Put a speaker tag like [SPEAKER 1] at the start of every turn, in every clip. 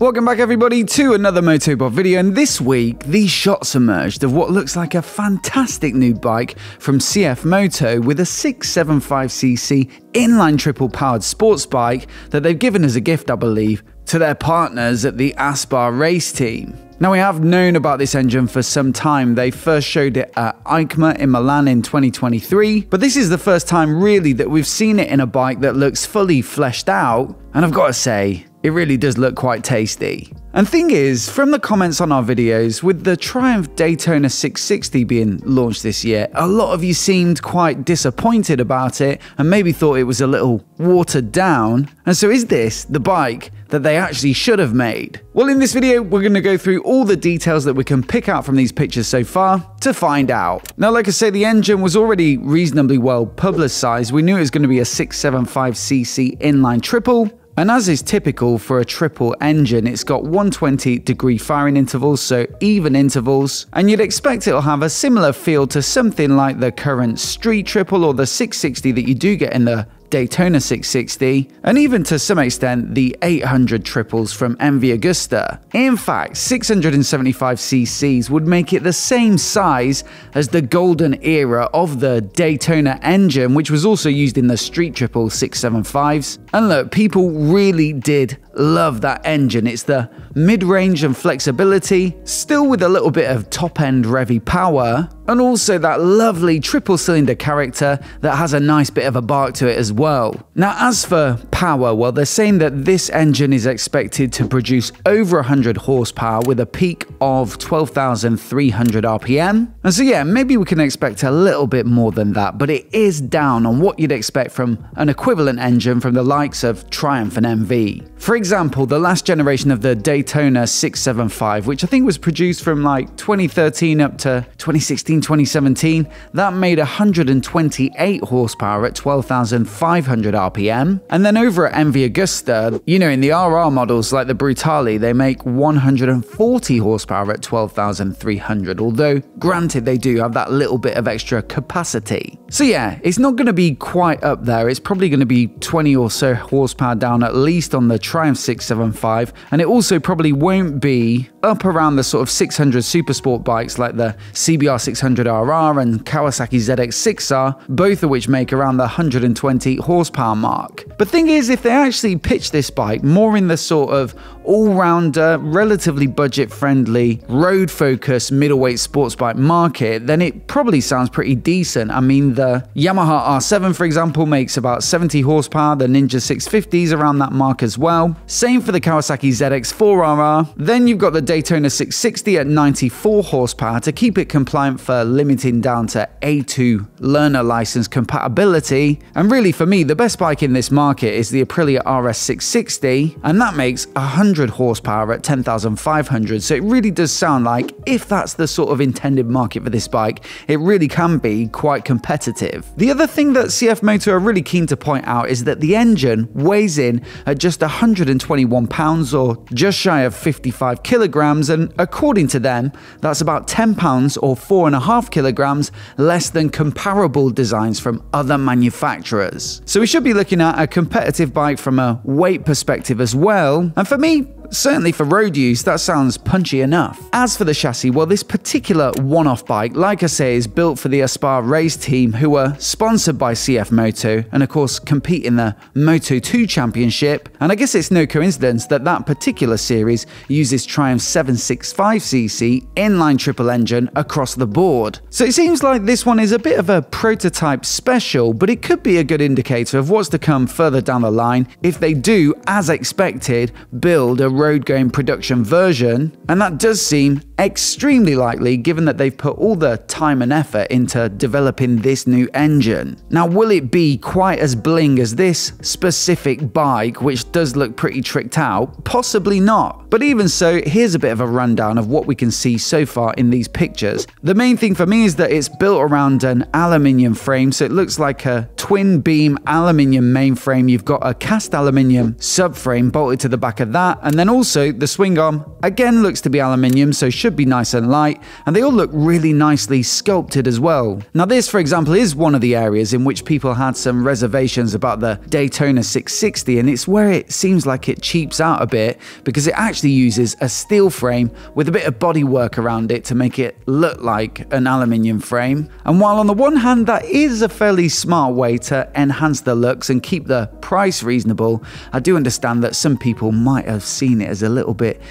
[SPEAKER 1] Welcome back everybody to another MOTOBOB video, and this week these shots emerged of what looks like a fantastic new bike from CFMOTO with a 675cc inline triple powered sports bike that they've given as a gift, I believe, to their partners at the Aspar race team. Now, we have known about this engine for some time. They first showed it at EICMA in Milan in 2023, but this is the first time really that we've seen it in a bike that looks fully fleshed out, and I've got to say, it really does look quite tasty. And thing is, from the comments on our videos, with the Triumph Daytona 660 being launched this year, a lot of you seemed quite disappointed about it and maybe thought it was a little watered down. And so is this the bike that they actually should have made? Well, in this video, we're going to go through all the details that we can pick out from these pictures so far to find out. Now, like I say, the engine was already reasonably well publicized. We knew it was going to be a 675cc inline triple. And as is typical for a triple engine, it's got 120-degree firing intervals, so even intervals, and you'd expect it'll have a similar feel to something like the current street triple or the 660 that you do get in the Daytona 660, and even to some extent the 800 triples from MV Agusta. In fact, 675cc's would make it the same size as the golden era of the Daytona engine, which was also used in the street triple 675s. And look, people really did love that engine. It's the mid-range and flexibility, still with a little bit of top-end revvy power, and also that lovely triple-cylinder character that has a nice bit of a bark to it as well. Now, as for power, well, they're saying that this engine is expected to produce over 100 horsepower with a peak of 12,300 RPM. And so yeah, maybe we can expect a little bit more than that, but it is down on what you'd expect from an equivalent engine from the likes of Triumph and MV. For example, the last generation of the Daytona 675, which I think was produced from like 2013 up to 2016, 2017, that made 128 horsepower at 12,500 RPM. And then over at MV Agusta, you know, in the RR models like the Brutale, they make 140 horsepower at 12,300, although granted they do have that little bit of extra capacity. So yeah, it's not going to be quite up there. It's probably going to be 20 or so horsepower down at least on the Triumph 675, and it also probably won't be up around the sort of 600 supersport bikes like the CBR 600RR and Kawasaki ZX6R, both of which make around the 120 horsepower mark. But thing is, if they actually pitch this bike more in the sort of all-rounder, relatively budget-friendly, road-focused middleweight sports bike market, then it probably sounds pretty decent. I mean, the Yamaha R7, for example, makes about 70 horsepower, the Ninja 650's around that mark as well. Same for the Kawasaki ZX4RR. Then you've got the Daytona 660 at 94 horsepower to keep it compliant for limiting down to A2 learner license compatibility. And really, for me, the best bike in this market is the Aprilia RS 660, and that makes 100 horsepower at 10,500. So it really does sound like, if that's the sort of intended market for this bike, it really can be quite competitive. The other thing that CFMOTO are really keen to point out is that the engine weighs in at just 121 pounds or just shy of 55 kilograms, and according to them, that's about 10 pounds or 4.5 kilograms less than comparable designs from other manufacturers. So we should be looking at a competitive bike from a weight perspective as well, and for me, certainly for road use, that sounds punchy enough. As for the chassis, well, this particular one-off bike, like I say, is built for the Aspar race team, who are sponsored by CFMOTO and of course compete in the Moto2 Championship. And I guess it's no coincidence that that particular series uses Triumph's 765cc inline triple engine across the board. So it seems like this one is a bit of a prototype special, but it could be a good indicator of what's to come further down the line if they do, as expected, build a road-going production version, and that does seem extremely likely given that they've put all the time and effort into developing this new engine. Now, will it be quite as bling as this specific bike, which does look pretty tricked out? Possibly not. But even so, here's a bit of a rundown of what we can see so far in these pictures. The main thing for me is that it's built around an aluminium frame, so it looks like a twin beam aluminium mainframe. You've got a cast aluminium subframe bolted to the back of that, and then also the swing arm again looks to be aluminium, so should should be nice and light, and they all look really nicely sculpted as well. Now this, for example, is one of the areas in which people had some reservations about the Daytona 660, and it's where it seems like it cheaps out a bit because it actually uses a steel frame with a bit of bodywork around it to make it look like an aluminium frame. And while on the one hand that is a fairly smart way to enhance the looks and keep the price reasonable, I do understand that some people might have seen it as a little bit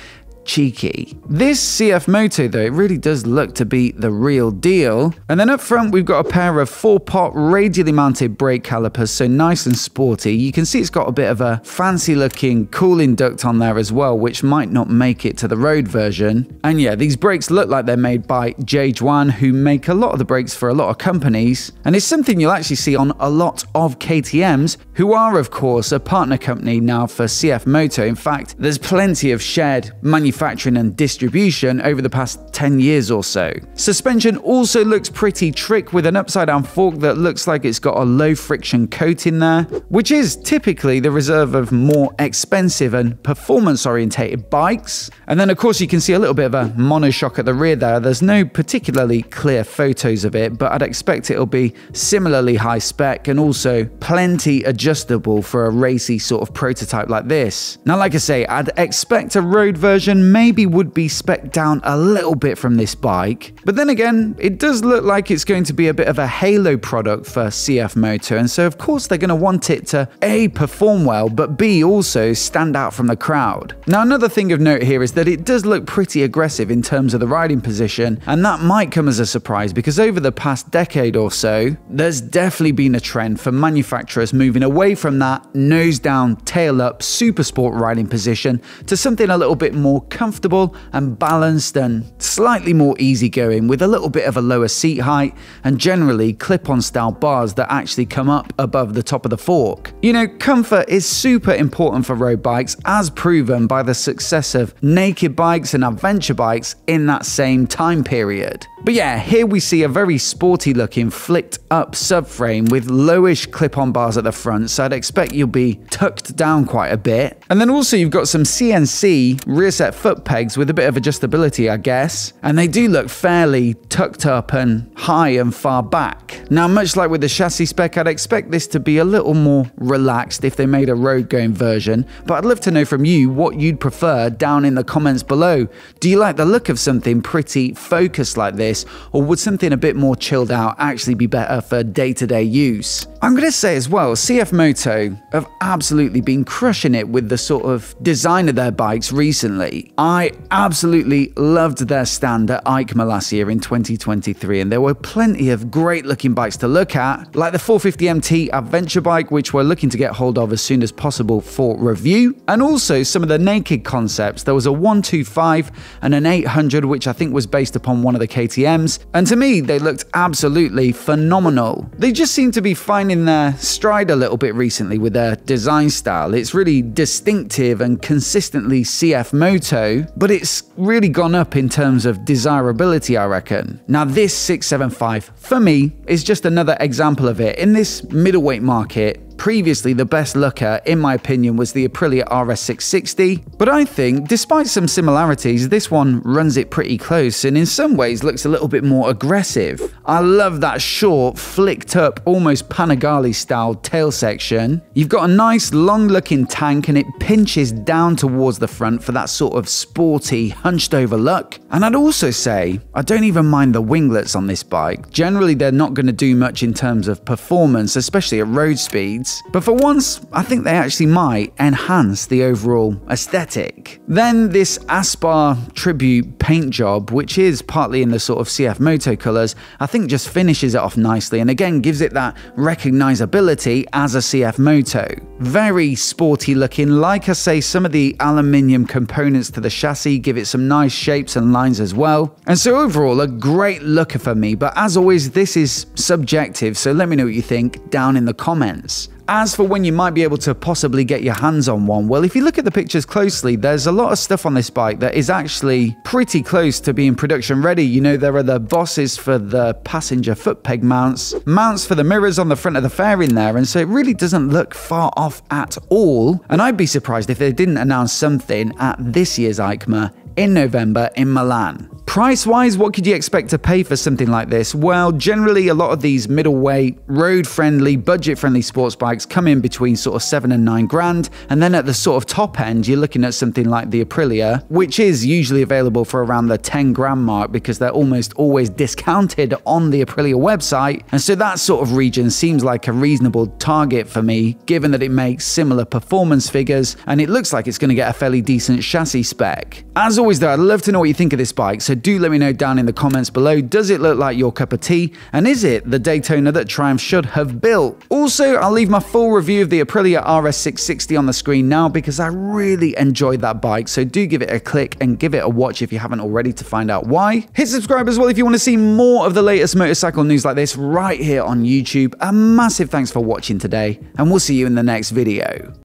[SPEAKER 1] cheeky. This CFMOTO though, it really does look to be the real deal. And then up front we've got a pair of 4-pot radially mounted brake calipers, so nice and sporty. You can see it's got a bit of a fancy looking cooling duct on there as well, which might not make it to the road version. And yeah, these brakes look like they're made by Jiaojuan, who make a lot of the brakes for a lot of companies, and it's something you'll actually see on a lot of KTMs, who are of course a partner company now for CFMOTO. In fact, there's plenty of shared manufacturing and distribution over the past 10 years or so. Suspension also looks pretty trick with an upside down fork that looks like it's got a low friction coat in there, which is typically the reserve of more expensive and performance orientated bikes. And then of course you can see a little bit of a monoshock at the rear there. There's no particularly clear photos of it, but I'd expect it'll be similarly high spec and also plenty adjustable for a racy sort of prototype like this. Now like I say, I'd expect a road version maybe would be spec'd down a little bit from this bike, but then again it does look like it's going to be a bit of a halo product for CFMOTO, and so of course they're going to want it to A, perform well, but B, also stand out from the crowd. Now another thing of note here is that it does look pretty aggressive in terms of the riding position, and that might come as a surprise because over the past decade or so there's definitely been a trend for manufacturers moving away from that nose down, tail up, super sport riding position to something a little bit more comfortable and balanced and slightly more easygoing, with a little bit of a lower seat height and generally clip-on style bars that actually come up above the top of the fork. You know, comfort is super important for road bikes, as proven by the success of naked bikes and adventure bikes in that same time period. But yeah, here we see a very sporty looking flicked up subframe with lowish clip-on bars at the front, so I'd expect you'll be tucked down quite a bit. And then also you've got some CNC rear set foot pegs with a bit of adjustability, I guess, and they do look fairly tucked up and high and far back. Now much like with the chassis spec, I'd expect this to be a little more relaxed if they made a road going version, but I'd love to know from you what you'd prefer down in the comments below. Do you like the look of something pretty focused like this, or would something a bit more chilled out actually be better for day-to-day use? I'm going to say as well, CFMOTO have absolutely been crushing it with the sort of design of their bikes recently. I absolutely loved their stand at EICMA last year in 2023, and there were plenty of great looking bikes to look at, like the 450MT adventure bike, which we're looking to get hold of as soon as possible for review, and also some of the naked concepts. There was a 125 and an 800, which I think was based upon one of the KTMs, and to me they looked absolutely phenomenal. They just seem to be finding their stride a little bit recently with their design style. It's really distinctive and consistently CFMOTO, but it's really gone up in terms of desirability, I reckon. Now this 675 for me is just another example of it. In this middleweight market, previously the best looker, in my opinion, was the Aprilia RS660, but I think, despite some similarities, this one runs it pretty close and in some ways looks a little bit more aggressive. I love that short, flicked up, almost Panigale style tail section. You've got a nice long looking tank and it pinches down towards the front for that sort of sporty, hunched over look. And I'd also say, I don't even mind the winglets on this bike. Generally they're not going to do much in terms of performance, especially at road speeds. But for once, I think they actually might enhance the overall aesthetic. Then this Aspar tribute paint job, which is partly in the sort of CFMOTO colours, I think just finishes it off nicely and again gives it that recognizability as a CFMOTO. Very sporty looking. Like I say, some of the aluminium components to the chassis give it some nice shapes and lines as well. And so overall, a great looker for me, but as always, this is subjective, so let me know what you think down in the comments. As for when you might be able to possibly get your hands on one, well, if you look at the pictures closely, there's a lot of stuff on this bike that is actually pretty close to being production ready. You know, there are the bosses for the passenger foot peg mounts for the mirrors on the front of the fairing there, and so it really doesn't look far off at all. And I'd be surprised if they didn't announce something at this year's EICMA in November in Milan. Price-wise, what could you expect to pay for something like this? Well, generally a lot of these middleweight, road-friendly, budget-friendly sports bikes come in between sort of 7 and 9 grand, and then at the sort of top end, you're looking at something like the Aprilia, which is usually available for around the 10 grand mark because they're almost always discounted on the Aprilia website, and so that sort of region seems like a reasonable target for me, given that it makes similar performance figures, and it looks like it's going to get a fairly decent chassis spec. As always though, I'd love to know what you think of this bike, so do let me know down in the comments below. Does it look like your cup of tea? And is it the Daytona that Triumph should have built? Also, I'll leave my full review of the Aprilia RS660 on the screen now because I really enjoyed that bike, so do give it a click and give it a watch if you haven't already to find out why. Hit subscribe as well if you want to see more of the latest motorcycle news like this right here on YouTube. A massive thanks for watching today, and we'll see you in the next video.